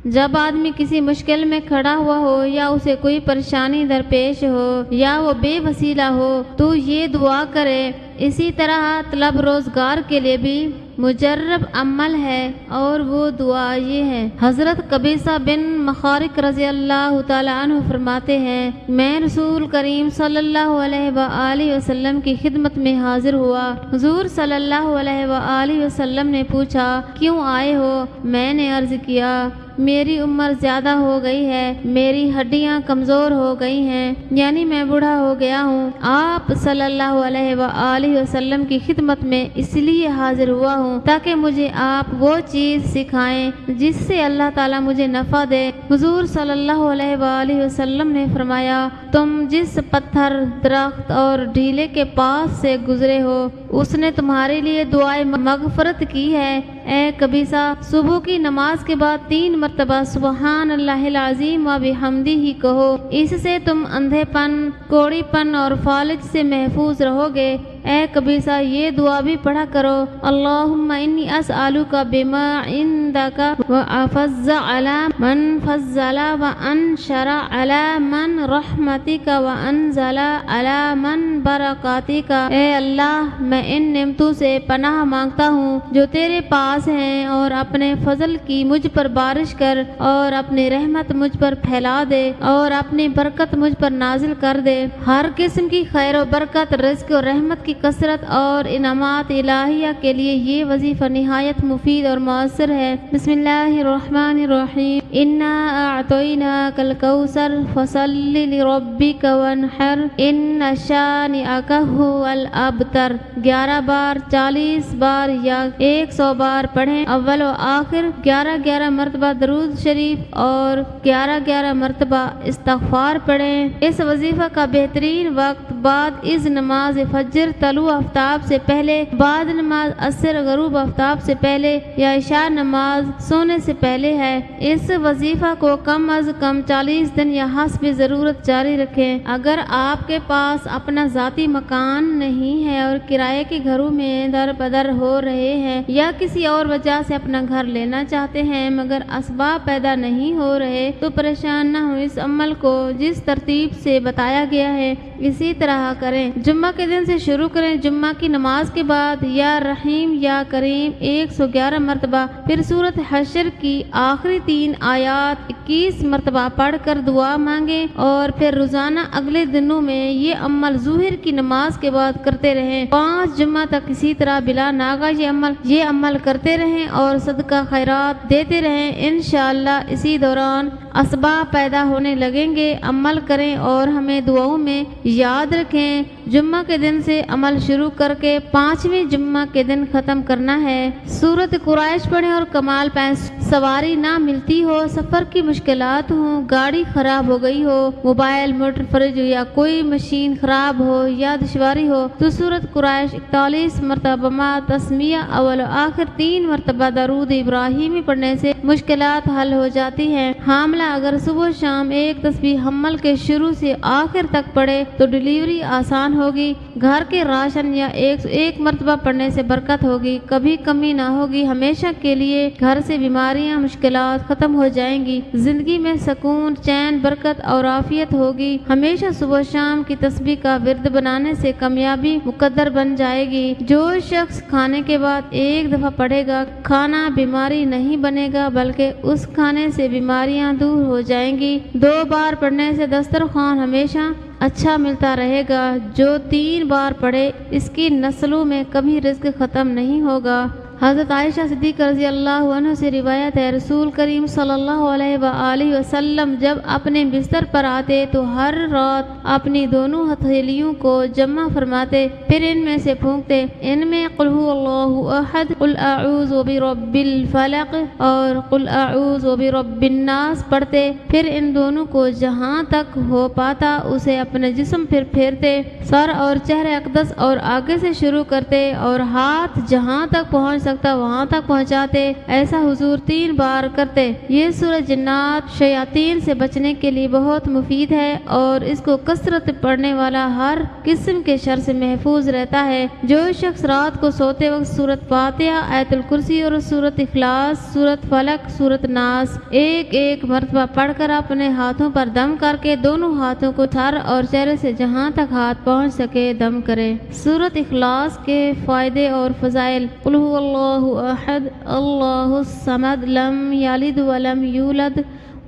جب آدمی کسی مشکل میں کھڑا ہوا ہو یا اسے کوئی پریشانی درپیش ہو یا وہ بے وسیلہ ہو تو یہ دعا کرے۔ اسی طرح طلب روزگار کے لیے بھی مجرب عمل ہے اور وہ دعا یہ ہے۔ حضرت قبیصہ بن مخارق رضی اللہ تعالیٰ عنہ فرماتے ہیں، میں رسول کریم صلی اللہ علیہ وآلہ وسلم کی خدمت میں حاضر ہوا۔ حضور صلی اللہ علیہ وآلہ وسلم نے پوچھا، کیوں آئے ہو؟ میں نے عرض کیا، میری عمر زیادہ ہو گئی ہے، میری ہڈیاں کمزور ہو گئی ہیں، یعنی میں بوڑھا ہو گیا ہوں۔ آپ صلی اللہ علیہ وآلہ وسلم کی خدمت میں اس لیے حاضر ہوا ہوں تاکہ مجھے آپ وہ چیز سکھائیں جس سے اللہ تعالیٰ مجھے نفع دے۔ حضور صلی اللہ علیہ وآلہ وسلم نے فرمایا، تم جس پتھر، درخت اور ڈھیلے کے پاس سے گزرے ہو اس نے تمہارے لیے دعائے مغفرت کی ہے۔ اے قبیصہ، صبح کی نماز کے بعد 3 مرتبہ سبحان اللہ العظیم و بحمدہ کہو، اس سے تم اندھے پن، کوڑی پن اور فالج سے محفوظ رہو گے۔ اے قبیصہ، یہ دعا بھی پڑھا کرو، اللہم انی اسألک بما عندک وافز علی من فضل وانشر علی من رحمتک وانزل علی من برکاتک۔ اے اللہ، میں ان نعمتوں سے پناہ مانگتا ہوں جو تیرے پاس ہیں، اور اپنے فضل کی مجھ پر بارش کر اور اپنی رحمت مجھ پر پھیلا دے اور اپنی برکت مجھ پر نازل کر دے۔ ہر قسم کی خیر و برکت، رزق اور رحمت کی کثرت اور انعامات الہیہ کے لیے یہ وظیفہ نہایت مفید اور مؤثر ہے۔ بسم اللہ الرحمن الرحیم، انا اعطیناک الکوثر فصل لربک وانحر ان شانئک هو الابتر۔ 11 بار، 40 بار یا 100 بار پڑھیں۔ اول و آخر 11 مرتبہ درود شریف اور 11 مرتبہ استغفار پڑھیں۔ اس وظیفہ کا بہترین وقت بعد از نماز فجر طلوع آفتاب سے پہلے، بعد نماز عصر غروب آفتاب سے پہلے یا عشاء نماز سونے سے پہلے ہے۔ اس وظیفہ کو کم از کم 40 دن یا حسب ضرورت جاری رکھیں۔ اگر آپ کے پاس اپنا ذاتی مکان نہیں ہے اور کرائے کے گھروں میں در بدر ہو رہے ہیں یا کسی اور وجہ سے اپنا گھر لینا چاہتے ہیں مگر اسباب پیدا نہیں ہو رہے تو پریشان نہ ہو، اس عمل کو جس ترتیب سے بتایا گیا ہے اسی طرح کریں۔ جمعہ کے دن سے شروع کریں۔ جمعہ کی نماز کے بعد یا رحیم یا کریم 111 مرتبہ، پھر سورۃ حشر کی آخری 3 آیات 21 مرتبہ پڑھ کر دعا مانگیں، اور پھر روزانہ اگلے دنوں میں یہ عمل ظہر کی نماز کے بعد کرتے رہیں۔ 5 جمعہ تک اسی طرح بلا ناغہ یہ عمل کرتے رہیں اور صدقہ خیرات دیتے رہیں۔ انشاءاللہ اسی دوران اسباب پیدا ہونے لگیں گے۔ عمل کریں اور ہمیں دعاؤں میں یاد رکھیں۔ جمعہ کے دن سے عمل شروع کر کے 5ویں جمعہ کے دن ختم کرنا ہے۔ سورۃ قریش پڑھیں اور کمال پائیں۔ سواری نہ ملتی ہو، سفر کی مشکلات ہوں، گاڑی خراب ہو گئی ہو، موبائل، موٹر، فریج یا کوئی مشین خراب ہو یا دشواری ہو تو سورۃ قریش 41 مرتبہ ما تسمیہ اول و آخر 3 مرتبہ درود ابراہیمی پڑھنے سے مشکلات حل ہو جاتی ہیں۔ حاملہ اگر صبح شام ایک تسبیح حمل کے شروع سے آخر تک پڑھے تو ڈیلیوری آسان ہوگی۔ گھر کے راشن یا 101 مرتبہ پڑھنے سے برکت ہوگی، کبھی کمی نہ ہوگی، ہمیشہ کے لیے گھر سے بیماریاں، مشکلات ختم ہو جائیں گی، زندگی میں سکون، چین، برکت اور عافیت ہوگی۔ ہمیشہ صبح شام کی تسبیح کا ورد بنانے سے کامیابی مقدر بن جائے گی۔ جو شخص کھانے کے بعد 1 دفعہ پڑھے گا، کھانا بیماری نہیں بنے گا بلکہ اس کھانے سے بیماریاں دور ہو جائیں گی۔ 2 بار پڑھنے سے دسترخوان ہمیشہ اچھا ملتا رہے گا۔ جو 3 بار پڑھے اس کی نسلوں میں کبھی رزق ختم نہیں ہوگا۔ حضرت عائشہ صدیقہ رضی اللہ عنہ سے روایت ہے، رسول کریم صلی اللہ علیہ وآلہ وسلم جب اپنے بستر پر آتے تو ہر رات اپنی دونوں ہتھیلیوں کو جمع فرماتے، پھر ان میں سے پھونکتے، ان میں قل هو اللہ احد، قل اعوذ برب الفلق اور قل اعوذ برب الناس پڑھتے، پھر ان دونوں کو جہاں تک ہو پاتا اسے اپنے جسم پر پھیرتے، سر اور چہرے اقدس اور آگے سے شروع کرتے اور ہاتھ جہاں تک پہنچ سکتا وہاں تک پہنچاتے، ایسا حضور 3 بار کرتے۔ یہ سورہ جنات شیاطین سے بچنے کے لیے بہت مفید ہے اور اس کو کثرت پڑھنے والا ہر قسم کے شر سے محفوظ رہتا ہے۔ جو شخص رات کو سوتے وقت سورۃ فاتحہ، آیت الکرسی اور سورۃ اخلاص، سورۃ فلق، سورۃ ناس ایک مرتبہ پڑھ کر اپنے ہاتھوں پر دم کر کے دونوں ہاتھوں کو سر اور چہرے سے جہاں تک ہاتھ پہنچ سکے دم کرے۔ سورۃ اخلاص کے فائدے اور فضائل: قل هو اللہ احد اللہ الصمد لم یلد ولم یولد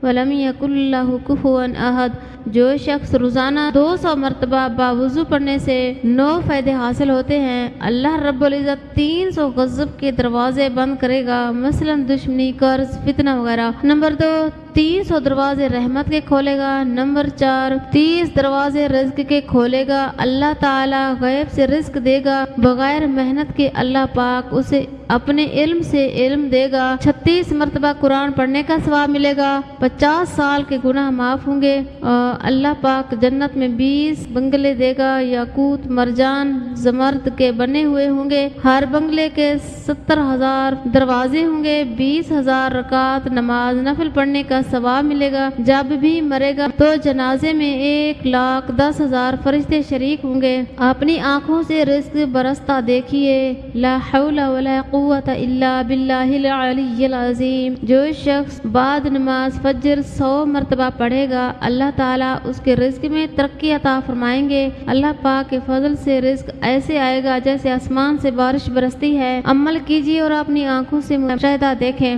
ولم یکن لہ کفوا احد۔ جو شخص روزانہ 200 مرتبہ باوضو پڑھنے سے 9 فائدے حاصل ہوتے ہیں۔ اللہ رب العزت 300 غضب کے دروازے بند کرے گا، مثلا دشمنی، قرض، فتنہ وغیرہ۔ نمبر 2، 300 دروازے رحمت کے کھولے گا۔ نمبر 4، 30 دروازے رزق کے کھولے گا۔ اللہ تعالی غیب سے رزق دے گا، بغیر محنت کے اللہ پاک اسے اپنے علم سے علم دے گا۔ 36 مرتبہ قرآن پڑھنے کا ثواب ملے گا۔ 50 سال کے گناہ معاف ہوں گے۔ اللہ پاک جنت میں 20 بنگلے دے گا، یاقوت، مرجان، زمرد کے بنے ہوئے ہوں گے۔ ہر بنگلے کے 70,000 دروازے ہوں گے۔ 20,000 رکعت نماز نفل پڑھنے کا ثواب ملے گا۔ جب بھی مرے گا تو جنازے میں 1,10,000 فرشتے شریک ہوں گے۔ اپنی آنکھوں سے رزق برستا دیکھیے۔ لا حول ولا قوت الا باللہ العلی العظیم۔ جو شخص بعد نماز فجر 100 مرتبہ پڑھے گا، اللہ تعالیٰ اس کے رزق میں ترقی عطا فرمائیں گے۔ اللہ پاک کے فضل سے رزق ایسے آئے گا جیسے آسمان سے بارش برستی ہے۔ عمل کیجیے اور اپنی آنکھوں سے مشاہدہ دیکھیں۔